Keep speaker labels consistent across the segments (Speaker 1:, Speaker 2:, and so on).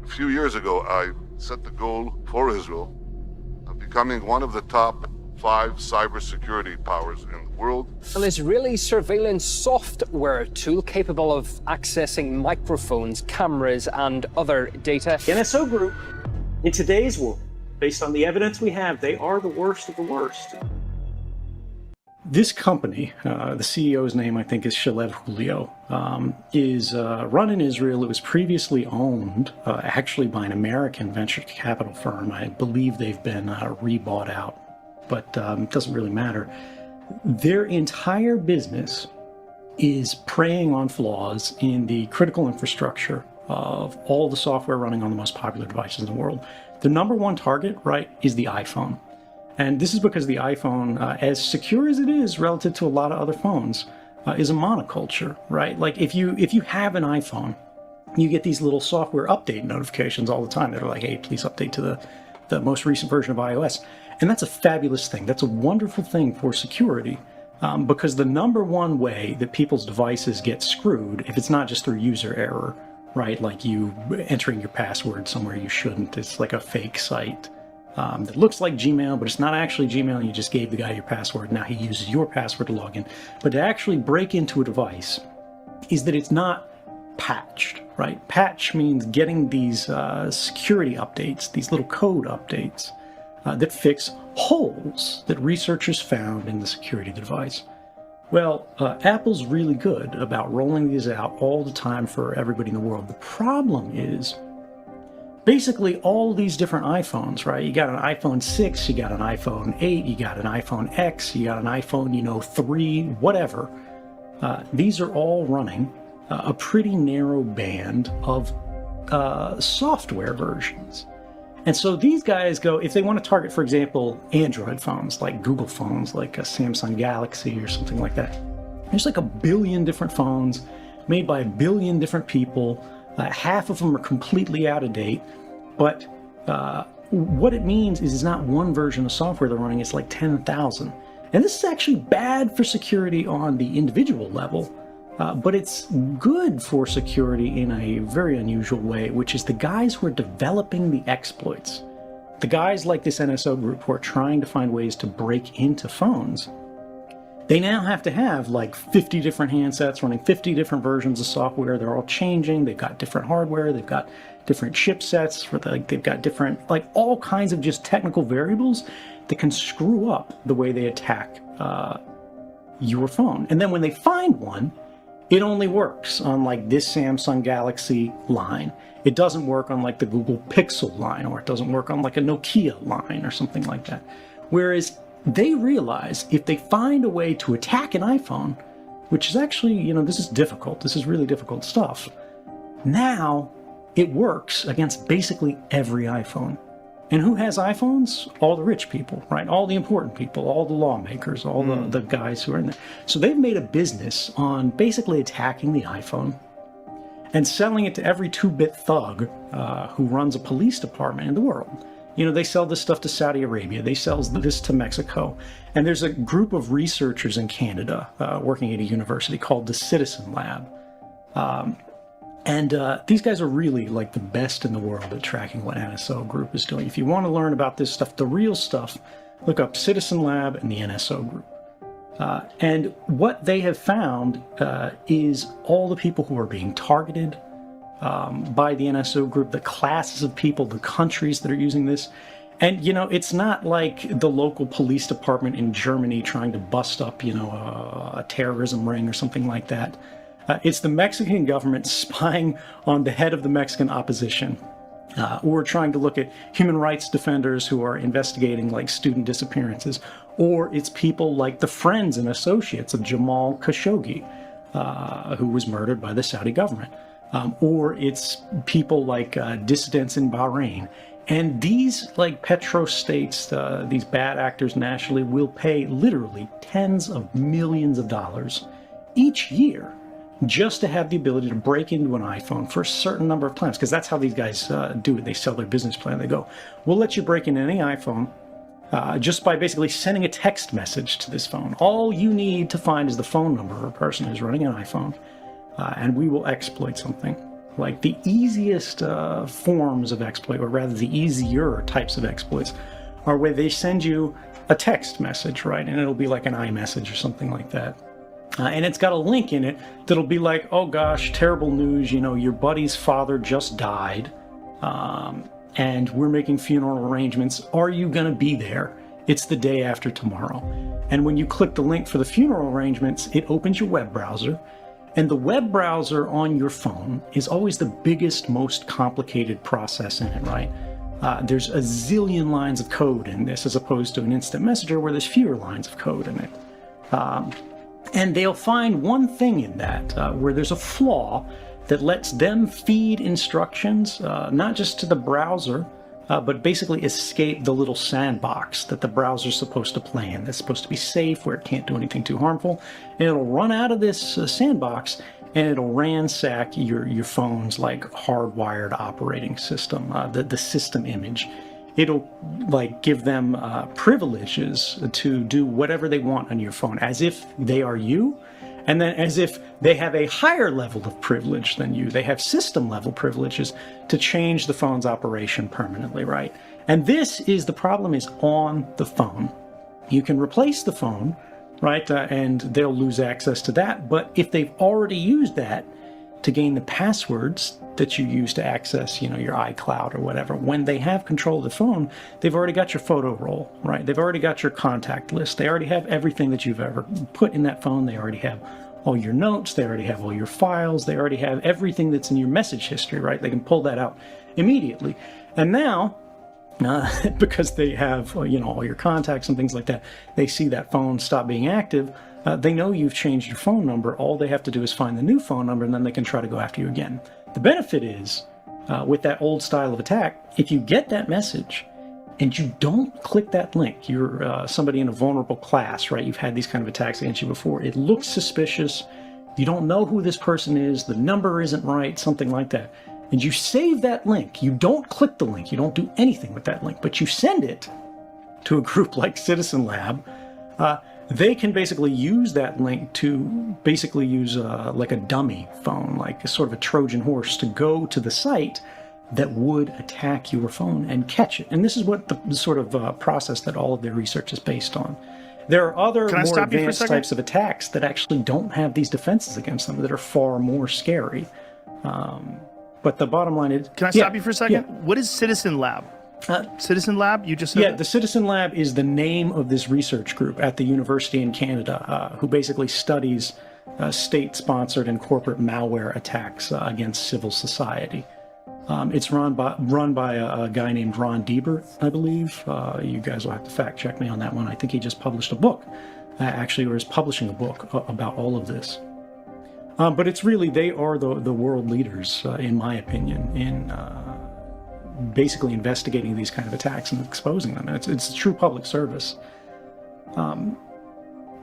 Speaker 1: A few years ago, I set the goal for Israel of becoming one of the top 5 cybersecurity powers in the world.
Speaker 2: An Israeli surveillance software tool capable of accessing microphones, cameras, and other data.
Speaker 3: The NSO Group, in today's world, based on the evidence we have, they are the worst of the worst. This company, the CEO's name I think is Shalev Julio, is run in Israel. It was previously owned actually by an American venture capital firm. I believe they've been rebought out, but it doesn't really matter. Their entire business is preying on flaws in the critical infrastructure of all the software running on the most popular devices in the world. The number one target, right, is the iPhone. And this is because the iPhone, as secure as it is relative to a lot of other phones, is a monoculture, right? Like if you have an iPhone, you get these little software update notifications all the time that are like, hey, please update to the most recent version of iOS. And that's a fabulous thing. That's a wonderful thing for security, because the number one way that people's devices get screwed, if it's not just through user error, right? Like you entering your password somewhere you shouldn't, it's like a fake site. That looks like Gmail, but it's not actually Gmail. You just gave the guy your password. Now he uses your password to log in. But to actually break into a device is that it's not patched, right? Patch means getting these security updates, these little code updates that fix holes that researchers found in the security of the device. Well, Apple's really good about rolling these out all the time for everybody in the world. The problem is, basically all these different iPhones, right? You got an iPhone 6, you got an iPhone 8, you got an iPhone X, you got an iPhone, 3, whatever. These are all running a pretty narrow band of software versions. And so these guys go, if they want to target, for example, Android phones, like Google phones, like a Samsung Galaxy or something like that. There's like 1 billion different phones made by 1 billion different people. Half of them are completely out of date, but what it means is it's not one version of software they're running, it's like 10,000. And this is actually bad for security on the individual level, but it's good for security in a very unusual way, which is the guys who are developing the exploits. The guys like this NSO group who are trying to find ways to break into phones. They now have to have like 50 different handsets running 50 different versions of software. They're all changing. They've got different hardware. They've got different chipsets. They've got different, like all kinds of just technical variables that can screw up the way they attack your phone. And then when they find one, it only works on like this Samsung Galaxy line. It doesn't work on like the Google Pixel line, or it doesn't work on like a Nokia line or something like that. Whereas they realize if they find a way to attack an iPhone, which is actually, this is difficult. This is really difficult stuff. Now it works against basically every iPhone. And who has iPhones? All the rich people, right? All the important people, all the lawmakers, all the guys who are in there. So they've made a business on basically attacking the iPhone and selling it to every 2-bit thug who runs a police department in the world. They sell this stuff to Saudi Arabia. They sell this to Mexico. And there's a group of researchers in Canada working at a university called the Citizen Lab. These guys are really like the best in the world at tracking what NSO Group is doing. If you want to learn about this stuff, the real stuff, look up Citizen Lab and the NSO Group. And what they have found is all the people who are being targeted by the NSO Group, the classes of people, the countries that are using this. And, it's not like the local police department in Germany trying to bust up, a terrorism ring or something like that. It's the Mexican government spying on the head of the Mexican opposition, or trying to look at human rights defenders who are investigating like student disappearances, or it's people like the friends and associates of Jamal Khashoggi, who was murdered by the Saudi government. Or it's people like dissidents in Bahrain. And these like petrostates, these bad actors nationally, will pay literally tens of millions of dollars each year just to have the ability to break into an iPhone for a certain number of times, because that's how these guys do it. They sell their business plan. They go, we'll let you break into any iPhone just by basically sending a text message to this phone. All you need to find is the phone number of a person who's running an iPhone. And we will exploit something. Like the easiest forms of exploit, or rather the easier types of exploits, are where they send you a text message, right? And it'll be like an iMessage or something like that. And it's got a link in it that'll be like, oh gosh, terrible news, you know, your buddy's father just died, and we're making funeral arrangements. Are you going to be there? It's the day after tomorrow. And when you click the link for the funeral arrangements, it opens your web browser. And the web browser on your phone is always the biggest, most complicated process in it, right? There's a zillion lines of code in this, as opposed to an instant messenger where there's fewer lines of code in it. And they'll find one thing in that, where there's a flaw that lets them feed instructions, not just to the browser, but basically escape the little sandbox that the browser's supposed to play in. That's supposed to be safe, where it can't do anything too harmful. And it'll run out of this sandbox, and it'll ransack your phone's like hardwired operating system, the system image. It'll like give them privileges to do whatever they want on your phone, as if they are you, and then as if they have a higher level of privilege than you. They have system level privileges to change the phone's operation permanently, right? And this is the problem, is on the phone. You can replace the phone, right? And they'll lose access to that. But if they've already used that to gain the passwords that you use to access, you know, your iCloud or whatever, when they have control of the phone, they've already got your photo roll, right? They've already got your contact list. They already have everything that you've ever put in that phone. They already have all your notes. They already have all your files. They already have everything that's in your message history, right? They can pull that out immediately. And now, because they have, you know, all your contacts and things like that, they see that phone stop being active. They know you've changed your phone number. All they have to do is find the new phone number, and then they can try to go after you again. The benefit is, with that old style of attack, if you get that message and you don't click that link, you're somebody in a vulnerable class, right? You've had these kind of attacks against you before. It looks suspicious. You don't know who this person is. The number isn't right, something like that. And you save that link. You don't click the link. You don't do anything with that link, but you send it to a group like Citizen Lab. They can basically use that link to basically use like a dummy phone, like a sort of a Trojan horse, to go to the site that would attack your phone and catch it. And this is what the sort of process that all of their research is based on. There are other more advanced types of attacks that actually don't have these defenses against them, that are far more scary. But the bottom line is...
Speaker 4: Can I stop you for a second?
Speaker 3: Yeah.
Speaker 4: What is Citizen Lab? Citizen Lab, you just said?
Speaker 3: Yeah, the Citizen Lab is the name of this research group at the university in Canada, who basically studies state-sponsored and corporate malware attacks against civil society. It's run by a guy named Ron Deibert, I believe. You guys will have to fact check me on that one. I think he just published a book, actually, or is publishing a book about all of this. But it's really, they are the world leaders, in my opinion, in basically investigating these kind of attacks and exposing them. It's true public service.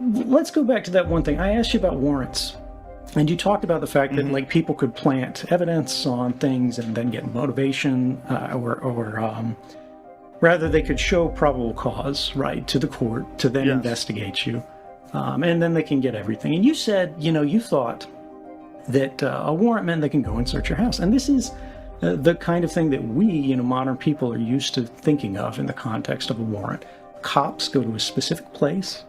Speaker 3: Let's go back to that one thing. I asked you about warrants, and you talked about the fact that like people could plant evidence on things and then get motivation, or rather they could show probable cause, right, to the court to then investigate you, and then they can get everything. And you said, you know, you thought that a warrant meant they can go and search your house, and this is the kind of thing that we, you know, modern people are used to thinking of in the context of a warrant. Cops go to a specific place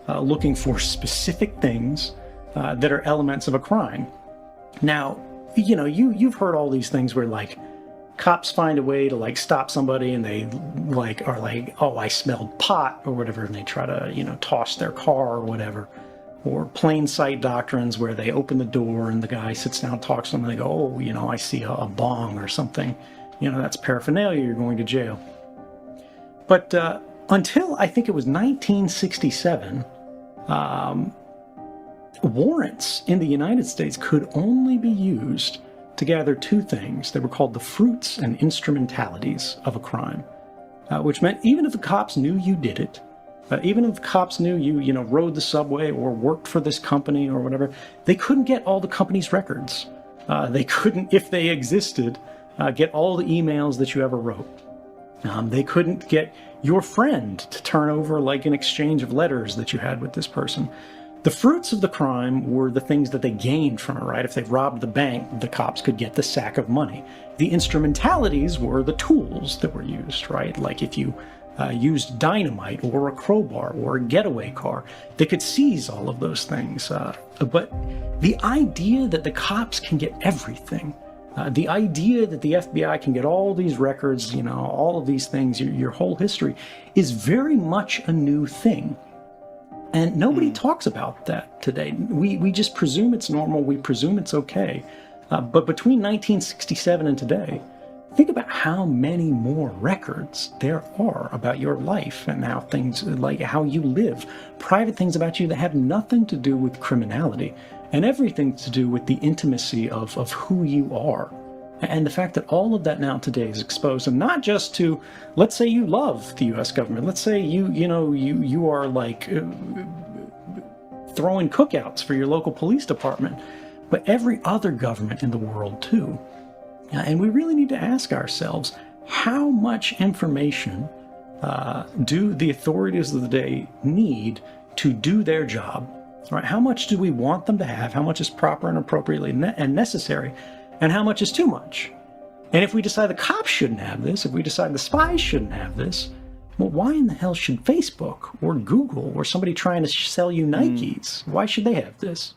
Speaker 3: looking for specific things that are elements of a crime. Now, you know, you've heard all these things where like cops find a way to like stop somebody and they like are like, oh, I smelled pot or whatever, and they try to, you know, toss their car or whatever. Or plain sight doctrines where they open the door and the guy sits down and talks to them and they go, oh, you know, I see a bong or something. You know, that's paraphernalia, you're going to jail. But until I think it was 1967, warrants in the United States could only be used to gather two things. They were called the fruits and instrumentalities of a crime, which meant even if the cops knew you did it, even if the cops knew you know, rode the subway or worked for this company or whatever, they couldn't get all the company's records. They couldn't, if they existed, get all the emails that you ever wrote. They couldn't get your friend to turn over like an exchange of letters that you had with this person. The fruits of the crime were the things that they gained from it, right? If they robbed the bank, the cops could get the sack of money. The instrumentalities were the tools that were used, right? Like if you used dynamite or a crowbar or a getaway car, they could seize all of those things. But the idea that the cops can get everything, the idea that the FBI can get all these records, you know, all of these things, your whole history, is very much a new thing. And nobody talks about that today. We just presume it's normal. We presume it's okay. But between 1967 and today, think about how many more records there are about your life and how things, like how you live, private things about you that have nothing to do with criminality and everything to do with the intimacy of who you are. And the fact that all of that now today is exposed, and not just to, let's say you love the U.S. government. Let's say you are like throwing cookouts for your local police department, but every other government in the world too. And we really need to ask ourselves, how much information do the authorities of the day need to do their job? Right? How much do we want them to have? How much is proper and appropriately and necessary? And how much is too much? And if we decide the cops shouldn't have this, if we decide the spies shouldn't have this, well, why in the hell should Facebook or Google or somebody trying to sell you Nikes, why should they have this?